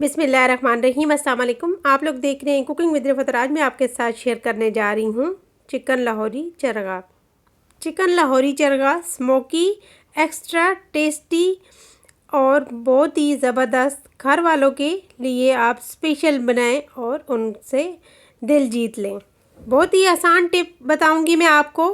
बिस्मिल्लाहिर्रहमानिर्रहीम। अस्सलाम वालेकुम। आप लोग देख रहे हैं कुकिंग विद रिफत। आज मैं आपके साथ शेयर करने जा रही हूँ chicken Lahori chargha. Chicken Lahori chargha smoky, extra tasty और बहुत ही ज़बरदस्त, घर वालों के लिए आप स्पेशल बनाएं और उनसे दिल जीत लें। बहुत ही आसान टिप बताऊंगी मैं आपको,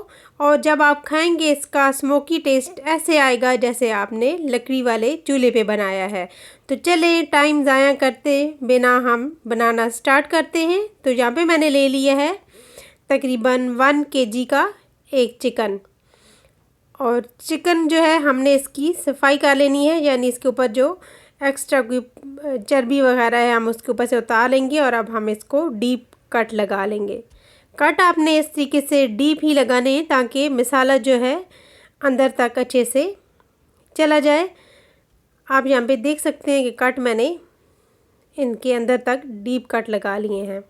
और जब आप खाएंगे इसका स्मोकी टेस्ट ऐसे आएगा जैसे आपने लकड़ी वाले चूल्हे पे बनाया है। तो चलें टाइम ज़ाया करते बिना हम बनाना स्टार्ट करते हैं। तो यहाँ पे मैंने ले लिया है तकरीबन 1 kg का एक चिकन। और चिकन जो है हमने इसकी सफाई कर लेनी है, यानी इसके ऊपर जो एक्स्ट्रा कोई चर्बी वगैरह है हम उसके ऊपर से उतार लेंगे। और अब हम इसको डीप कट लगा लेंगे। कट आपने इस तरीके से डीप ही लगाने हैं ताकि मसाला जो है अंदर तक अच्छे से चला जाए। आप यहाँ पे देख सकते हैं कि कट मैंने इनके अंदर तक डीप कट लगा लिए हैं।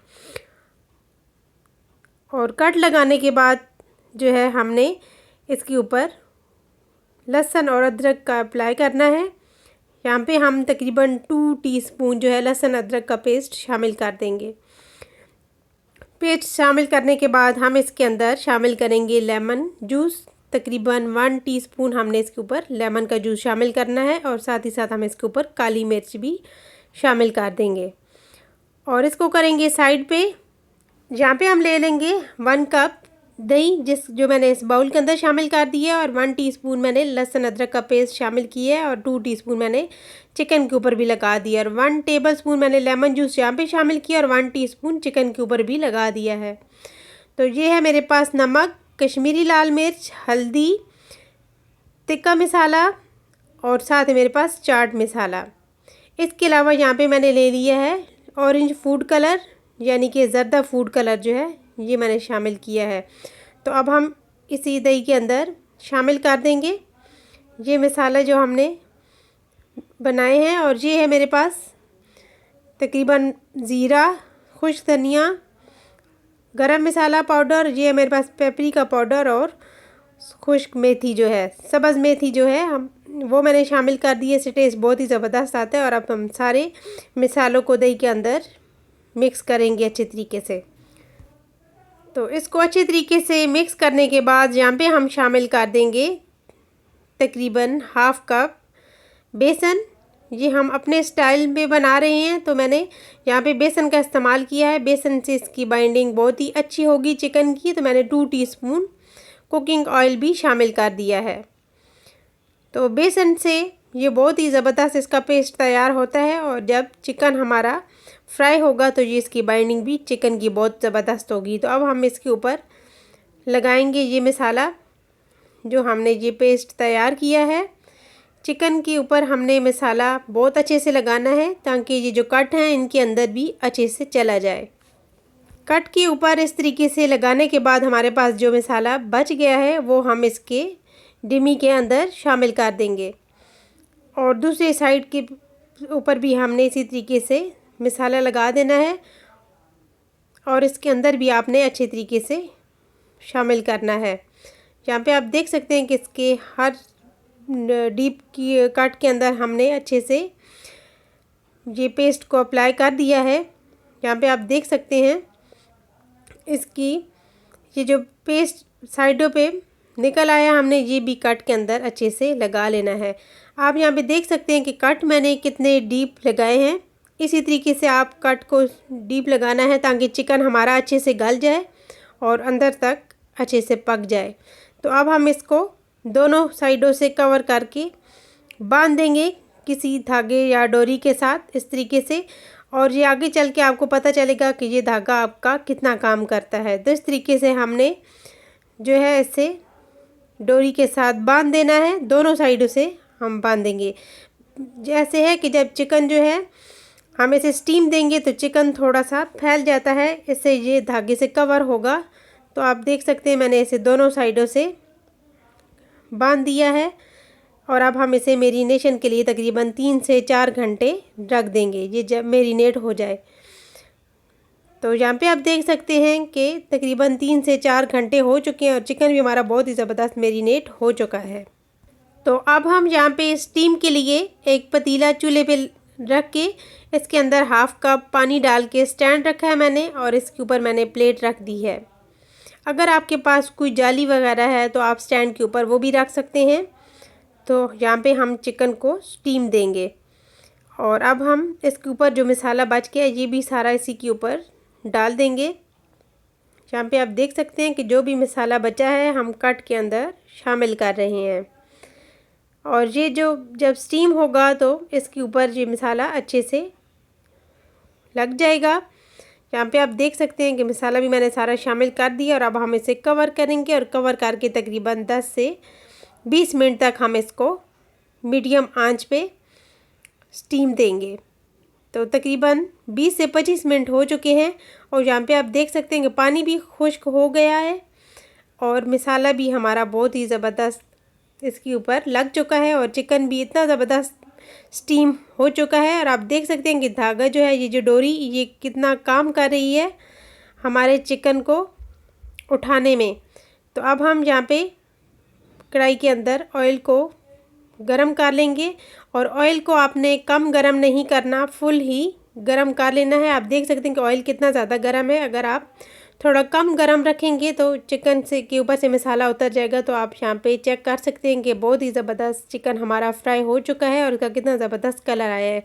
और कट लगाने के बाद जो है हमने इसके ऊपर लहसुन और अदरक का अप्लाई करना है। यहाँ पे हम तकरीबन 2 टीस्पून जो है लहसुन अदरक का पेस्ट शामिल कर देंगे। पेस्ट शामिल करने के बाद हम इसके अंदर शामिल करेंगे लेमन जूस। तकरीबन 1 टीस्पून हमने इसके ऊपर लेमन का जूस शामिल करना है, और साथ ही साथ हम इसके ऊपर काली मिर्च भी शामिल कर देंगे। और इसको करेंगे साइड पे। यहाँ पे हम ले लेंगे 1 कप दही, जो मैंने इस बाउल के अंदर शामिल कर दिया है। और 1 टीस्पून मैंने लहसुन अदरक का पेस्ट शामिल किया है, और 2 टीस्पून मैंने चिकन के ऊपर भी लगा दिया। और 1 टेबलस्पून मैंने लेमन जूस यहाँ पे शामिल किया, और 1 टीस्पून चिकन के ऊपर भी लगा दिया है। तो ये है मेरे पास नमक, कश्मीरी लाल मिर्च, हल्दी, तिक्का मसाला, और साथ ही मेरे पास चाट मसाला। इसके अलावा यहाँ पे मैंने ले लिया है ऑरेंज फूड कलर, यानी कि ज़र्दा फूड कलर जो है ये मैंने शामिल किया है। तो अब हम इसी दही के अंदर शामिल कर देंगे ये मसाला जो हमने बनाए हैं। और ये है मेरे पास तकरीबन ज़ीरा, खुश धनिया, गरम मसाला पाउडर, ये है मेरे पास पेपरिका पाउडर, और खुश्क मेथी जो है, सब्ज़ मेथी जो है वो मैंने शामिल कर दी है। इससे टेस्ट बहुत ही ज़बरदस्त आता है। और अब हम सारे मसालों को दही के अंदर मिक्स करेंगे अच्छे तरीके से। तो इसको अच्छे तरीके से मिक्स करने के बाद यहाँ पे हम शामिल कर देंगे तकरीबन हाफ़ कप बेसन। ये हम अपने स्टाइल में बना रहे हैं, तो मैंने यहाँ पे बेसन का इस्तेमाल किया है। बेसन से इसकी बाइंडिंग बहुत ही अच्छी होगी चिकन की। तो मैंने 2 टीस्पून कुकिंग ऑयल भी शामिल कर दिया है। तो बेसन से ये बहुत ही ज़बरदस्त इसका पेस्ट तैयार होता है, और जब चिकन हमारा फ्राई होगा तो ये इसकी बाइंडिंग भी चिकन की बहुत ज़बरदस्त होगी। तो अब हम इसके ऊपर लगाएंगे ये मसाला जो हमने ये पेस्ट तैयार किया है। चिकन के ऊपर हमने मसाला बहुत अच्छे से लगाना है ताकि ये जो कट हैं इनके अंदर भी अच्छे से चला जाए। कट के ऊपर इस तरीके से लगाने के बाद हमारे पास जो मसाला बच गया है वो हम इसके डिमी के अंदर शामिल कर देंगे। और दूसरी साइड के ऊपर भी हमने इसी तरीके से मसाला लगा देना है, और इसके अंदर भी आपने अच्छे तरीके से शामिल करना है। यहाँ पे आप देख सकते हैं कि इसके हर डीप की कट के अंदर हमने अच्छे से ये पेस्ट को अप्लाई कर दिया है। यहाँ पे आप देख सकते हैं इसकी ये जो पेस्ट साइडों पे निकल आया, हमने ये भी कट के अंदर अच्छे से लगा लेना है। आप यहाँ पे देख सकते हैं कि कट मैंने कितने डीप लगाए हैं। इसी तरीके से आप कट को डीप लगाना है ताकि चिकन हमारा अच्छे से गल जाए और अंदर तक अच्छे से पक जाए। तो अब हम इसको दोनों साइडों से कवर करके बांध देंगे किसी धागे या डोरी के साथ इस तरीके से। और ये आगे चल के आपको पता चलेगा कि ये धागा आपका कितना काम करता है। तो इस तरीके से हमने जो है इसे डोरी के साथ बांध देना है। दोनों साइडों से हम बांधेंगे। जैसे है कि जब चिकन जो है हम इसे स्टीम देंगे तो चिकन थोड़ा सा फैल जाता है, इससे ये धागे से कवर होगा। तो आप देख सकते हैं मैंने इसे दोनों साइडों से बांध दिया है। और अब हम इसे मेरीनेशन के लिए तकरीबन 3 से 4 घंटे रख देंगे, ये जब मेरीनेट हो जाए। तो यहाँ पे आप देख सकते हैं कि तकरीबन 3 से 4 घंटे हो चुके हैं और चिकन भी हमारा बहुत ही ज़बरदस्त मेरीनेट हो चुका है। तो अब हम यहाँ पे स्टीम के लिए एक पतीला चूल्हे पे रख के इसके अंदर हाफ़ कप पानी डाल के स्टैंड रखा है मैंने और इसके ऊपर मैंने प्लेट रख दी है। अगर आपके पास कोई जाली वगैरह है तो आप स्टैंड के ऊपर वो भी रख सकते हैं। तो यहाँ पे हम चिकन को स्टीम देंगे और अब हम इसके ऊपर जो मसाला बच गया ये भी सारा इसी के ऊपर डाल देंगे। यहाँ पे आप देख सकते हैं कि जो भी मसाला बचा है हम कट के अंदर शामिल कर रहे हैं और ये जो जब स्टीम होगा तो इसके ऊपर ये मसाला अच्छे से लग जाएगा। यहाँ पे आप देख सकते हैं कि मसाला भी मैंने सारा शामिल कर दिया और अब हम इसे कवर करेंगे और कवर करके तकरीबन 10 से 20 मिनट तक हम इसको मीडियम आंच पे स्टीम देंगे। तो तकरीबन 20 से 25 मिनट हो चुके हैं और यहाँ पे आप देख सकते हैं कि पानी भी खुश्क हो गया है और मसाला भी हमारा बहुत ही ज़बरदस्त इसके ऊपर लग चुका है और चिकन भी इतना ज़बरदस्त स्टीम हो चुका है। और आप देख सकते हैं कि धागा जो है, ये जो डोरी, ये कितना काम कर रही है हमारे चिकन को उठाने में। तो अब हम यहाँ पे कढ़ाई के अंदर ऑयल को गरम कर लेंगे और ऑयल को आपने कम गरम नहीं करना, फुल ही गरम कर लेना है। आप देख सकते हैं कि ऑयल कितना ज़्यादा गरम है। अगर आप थोड़ा कम गरम रखेंगे तो चिकन से के ऊपर से मसाला उतर जाएगा। तो आप यहाँ पे चेक कर सकते हैं कि बहुत ही ज़बरदस्त चिकन हमारा फ्राई हो चुका है और उसका कितना ज़बरदस्त कलर आया है।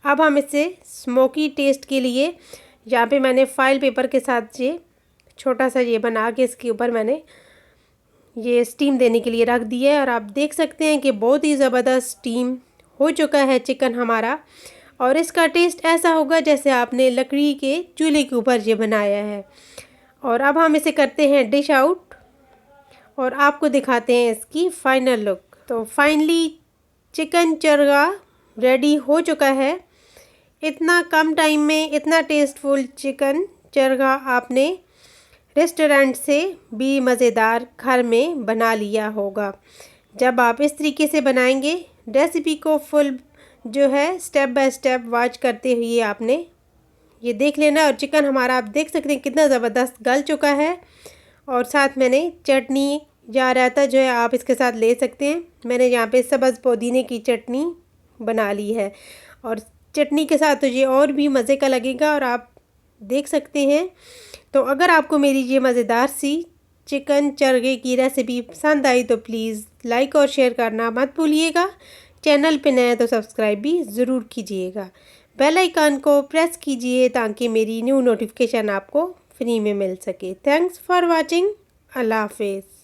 अब हम इसे स्मोकी टेस्ट के लिए यहाँ पे मैंने फ़ाइल पेपर के साथ ये छोटा सा ये बना के इसके ऊपर मैंने ये स्टीम देने के लिए रख दिया है और आप देख सकते हैं कि बहुत ही ज़बरदस्त स्टीम हो चुका है चिकन हमारा और इसका टेस्ट ऐसा होगा जैसे आपने लकड़ी के चूल्हे के ऊपर ये बनाया है। और अब हम इसे करते हैं डिश आउट और आपको दिखाते हैं इसकी फ़ाइनल लुक। तो फाइनली चिकन चरगा रेडी हो चुका है। इतना कम टाइम में इतना टेस्टफुल चिकन चरगा आपने रेस्टोरेंट से भी मज़ेदार घर में बना लिया होगा। जब आप इस तरीके से बनाएंगे, रेसिपी को फुल जो है स्टेप बाय स्टेप वॉच करते हुए आपने ये देख लेना। और चिकन हमारा आप देख सकते हैं कितना ज़बरदस्त गल चुका है और साथ मैंने चटनी या रायता जो है आप इसके साथ ले सकते हैं। मैंने यहाँ पे सब्ज़ पुदीने की चटनी बना ली है और चटनी के साथ तो ये और भी मज़े का लगेगा और आप देख सकते हैं। तो अगर आपको मेरी ये मज़ेदार सी चिकन चरगे की रेसिपी पसंद आई तो प्लीज़ लाइक और शेयर करना मत भूलिएगा। चैनल पे नए तो सब्सक्राइब भी ज़रूर कीजिएगा। बेल आइकन को प्रेस कीजिए ताकि मेरी न्यू नोटिफिकेशन आपको फ्री में मिल सके। Thanks for watching. अल्लाह हाफिज़।